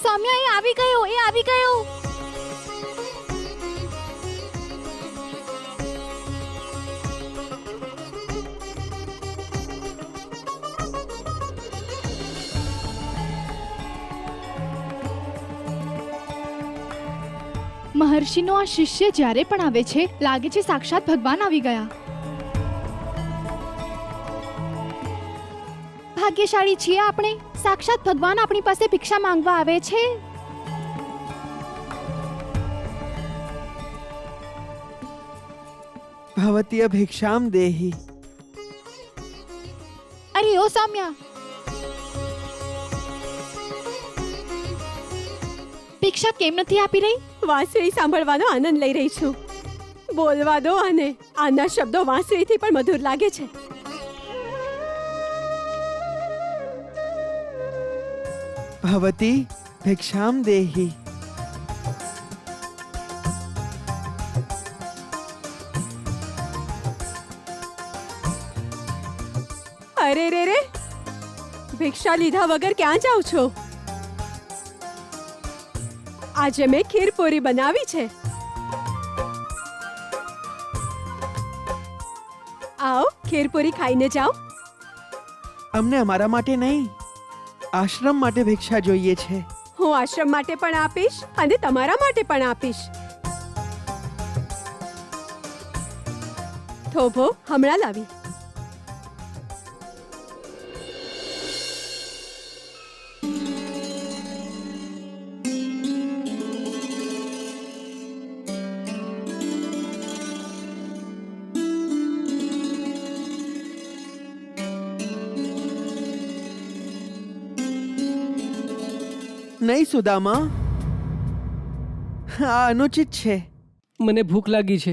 સૌમ્યા, એ આવી ગયો, એ આવી ગયો. મહર્ષિનો આ શિષ્ય જ્યારે પણ આવે છે, લાગે છે સાક્ષાત ભગવાન આવી ગયા. ભાગ્યશાળી છીએ આપણે, સાક્ષાત ભગવાન આપણી પાસે ભિક્ષા માંગવા આવે છે. ભવતીય ભિક્ષામ દેહી. અરે ઓ સૌમ્યા, ભિક્ષા કેમ નથી આપી રહી? વાંસળી સાંભળવાનો આનંદ લઈ રહી છું. બોલવા દો આને. આના શબ્દો વાંસળીથી પણ મધુર લાગે છે. ભવતી ભિક્ષામ દેહી. અરે રે રે, ભિક્ષા લીધા વગર ક્યાં જાઓ છો? આજે મેં ખીરપૂરી બનાવી છે. આવો ખીરપૂરી ખાઈને જાઓ. અમને અમારા માટે નહીં, આશ્રમ માટે ભિક્ષા જોઈએ છે. હું આશ્રમ માટે પણ આપીશ અને તમારા માટે પણ આપીશ. થોભો હમણાં લાવી. નહીં સુદામા, આ અનુચિત છે. મને ભૂખ લાગી છે.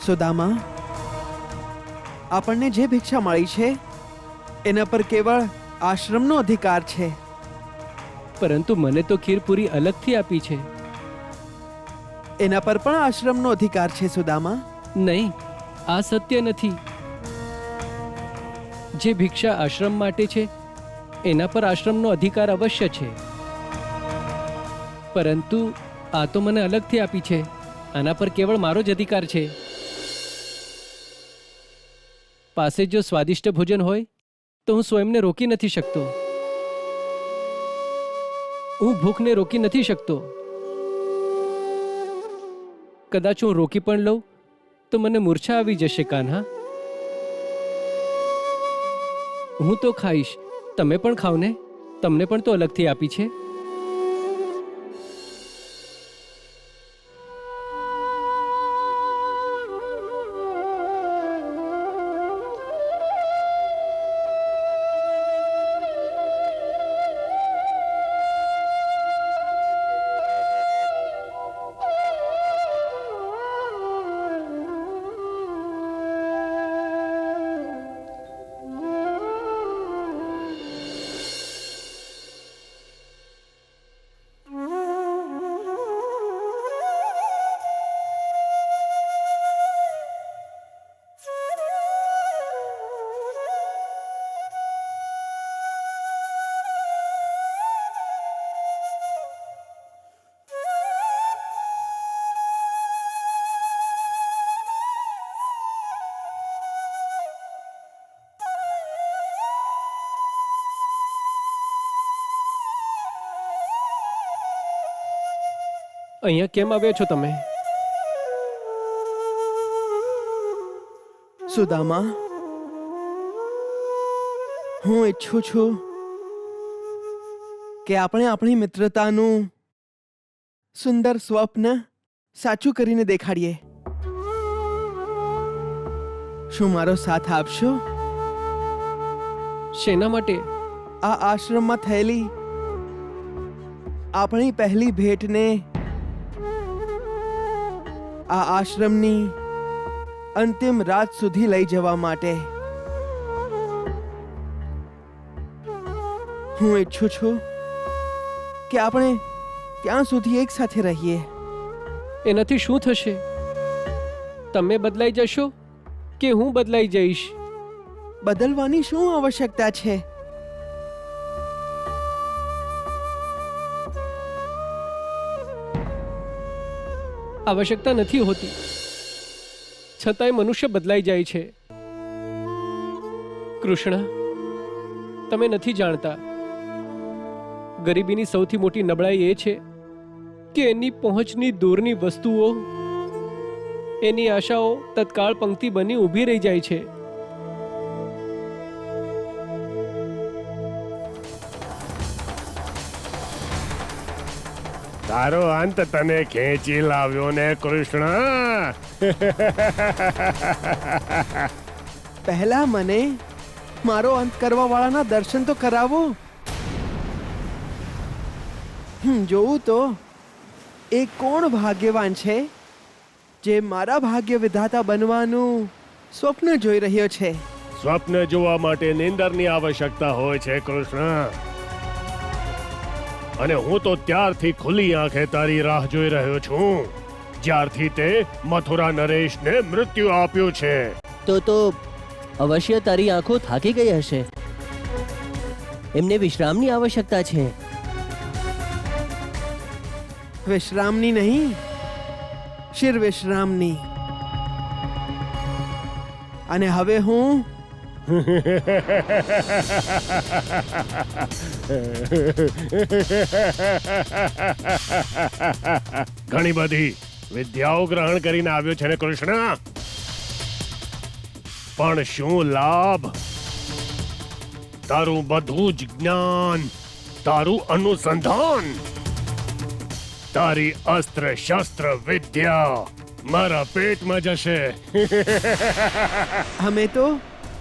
સુદામા, આપણને જે ભિક્ષા મળી છે એના પર કેવળ આશ્રમનો અધિકાર છે. પરંતુ મને તો ખીરપૂરી અલગથી આપી છે. એના પર પણ આશ્રમનો અધિકાર છે સુદામા. નહીં, આ સત્ય નથી. જે ભિક્ષા આશ્રમ માટે છે એના પર આશ્રમનો અધિકાર અવશ્ય છે, પરંતુ આ તો મને અલગથી આપી છે. આના પર કેવળ મારો જ અધિકાર છે. પાસે જો સ્વાદિષ્ટ ભોજન હોય તો હું સ્વયંને રોકી નથી શકતો. હું ભૂખને રોકી નથી શકતો. કદાચ હું રોકી પણ લઉં તો મને મૂર્છા આવી જશે કાન્હા. હું તો ખાઈશ, તમે પણ ખાઓ ને. તમને પણ તો અલગથી આપી છે. અહીંયા કેમ આવ્યા છો તમે? સુદામા, હું ઈચ્છું છું કે આપણે આપણી મિત્રતાનું સુંદર સ્વપ્ન સાચું કરીને દેખાડીએ. શું મારો સાથ આપશો? શેના માટે? આ આશ્રમમાં થયેલી આપણી પહેલી ભેટને આ આશ્રમની અંતિમ રાત સુધી લઈ જવા માટે. હું ઈચ્છું છું કે આપણે ત્યાં સુધી એક સાથે રહીએ. એનાથી શું થશે? તમે બદલાઈ જશો કે હું બદલાઈ જઈશ? બદલવાની શું આવશ્યકતા છે? આવશ્યકતા નથી હોતી, છતાંય મનુષ્ય બદલાઈ જાય છે. કૃષ્ણ, તમે નથી જાણતા, ગરીબીની સૌથી મોટી નબળાઈ એ છે કે એની પહોંચની દૂરની વસ્તુઓ, એની આશાઓ તત્કાળ પંક્તિ બની ઊભી રહી જાય છે. તારો અંત તને ખેંચી લાવ્યો ને કૃષ્ણ. પહેલા મને મારો અંત કરવા વાળાના દર્શન તો કરાવો. જોવું તો એ કોણ ભાગ્યવાન છે જે મારા ભાગ્ય વિધાતા બનવાનું સ્વપ્ન જોઈ રહ્યો છે. સ્વપ્ન જોવા માટે નિંદરની આવશ્યકતા હોય છે કૃષ્ણ. અને હું તો ત્યારથી ખુલ્લી આંખે તારી રાહ જોઈ રહ્યો છું જ્યારથી તે મથુરા નરેશને મૃત્યુ આપ્યું છે. તો અવશ્ય તારી આંખો થાકી ગઈ હશે. એમને વિશ્રામની આવશ્યકતા છે. વિશ્રામની નહીં, શિર વિશ્રામની. અને હવે હું ઘણી બધી વિદ્યાઓ ગ્રહણ કરીને આવ્યો છે ને કૃષ્ણ, પણ શું લાભ? તારું બધું જ જ્ઞાન, તારું અનુસંધાન, તારી અસ્ત્ર શસ્ત્ર વિદ્યા મારા પેટમાં જશે. અમે તો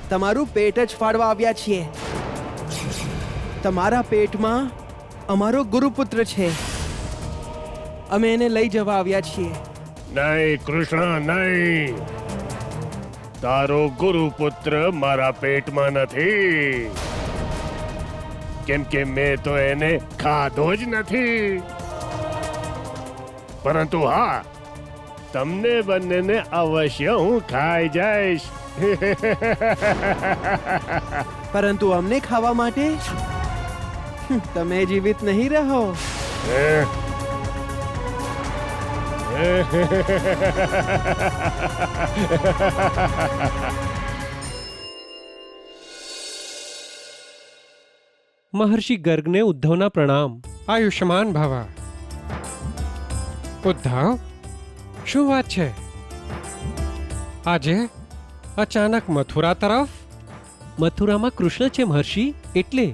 તમારું પેટ જ ફાડવા આવ્યા છીએ. તમારા પેટમાં અમારો ગુરુપુત્ર છે, અમે એને લઈ જવા આવ્યા છીએ. નહીં કૃષ્ણ, નહીં. તારો ગુરુપુત્ર મારા પેટમાં નથી, કેમ કે મેં તો એને ખાધો જ નથી. પરંતુ હા, તમને બંનેને અવશ્ય હું ખાઈ જઈશ. પરંતુ અમને ખાવા માટે તમે જીવિત નહીં રહો. મહર્ષિ ગર્ગને ઉદ્ધવના પ્રણામ. આયુષ્માન ભવ. ઉદ્ધવ, શું વાત છે? આજે અચાનક મથુરા તરફ? મથુરામાં કૃષ્ણ છે મહર્ષિ, એટલે.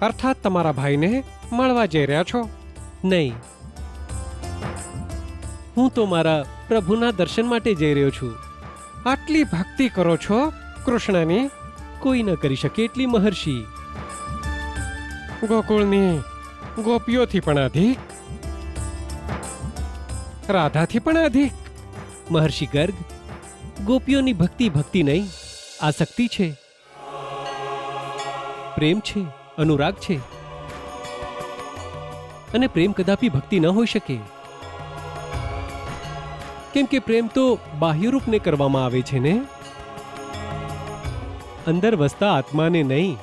અર્થાત તમારા ભાઈને મળવા જઈ રહ્યા છો? નહીં, હું તો મારા પ્રભુના દર્શન માટે જઈ રહ્યો છું. આટલી ભક્તિ કરો છો કૃષ્ણની? કોઈ ન કરી શકે એટલી મહર્ષિ. ગોકુળની ગોપીઓથી પણ અધિક, રાધાથી પણ અધિક. મહર્ષિ ગર્ગ, ગોપીઓની ભક્તિ નહીં, આસક્તિ છે, પ્રેમ છે, અનુરાગ છે. અને પ્રેમ કદાપી ભક્તિ ન હોઈ શકે, કેમ કે પ્રેમ તો બાહ્ય રૂપને કરવામાં આવે છે ને, અંદર વસતા આત્માને નહીં.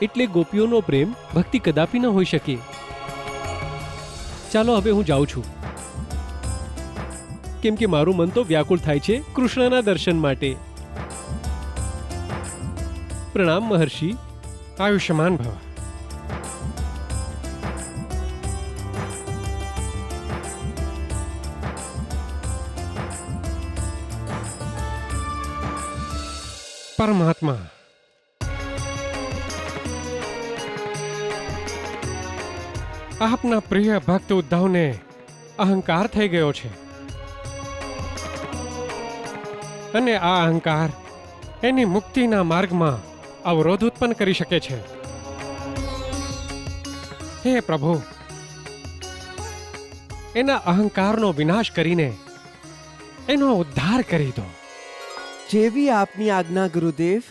એટલે ગોપીઓનો પ્રેમ ભક્તિ કદાપી ન હોઈ શકે. ચાલો હવે હું જાઉં છું, કેમ કે મારું મન તો વ્યાકુળ થાય છે કૃષ્ણના દર્શન માટે. પ્રણામ મહર્ષિ. આયુષ્માન ભવ. પરમાત્મા, આપના પ્રિય ભક્ત ઉદ્ધવને અહંકાર થઈ ગયો છે, અને આ અહંકાર એની મુક્તિના માર્ગમાં અવરોધ ઉત્પન્ન કરી શકે છે. હે પ્રભુ, એના અહંકારનો વિનાશ કરીને એનો ઉદ્ધાર કરી દો. જેવી આપની આજ્ઞા ગુરુદેવ.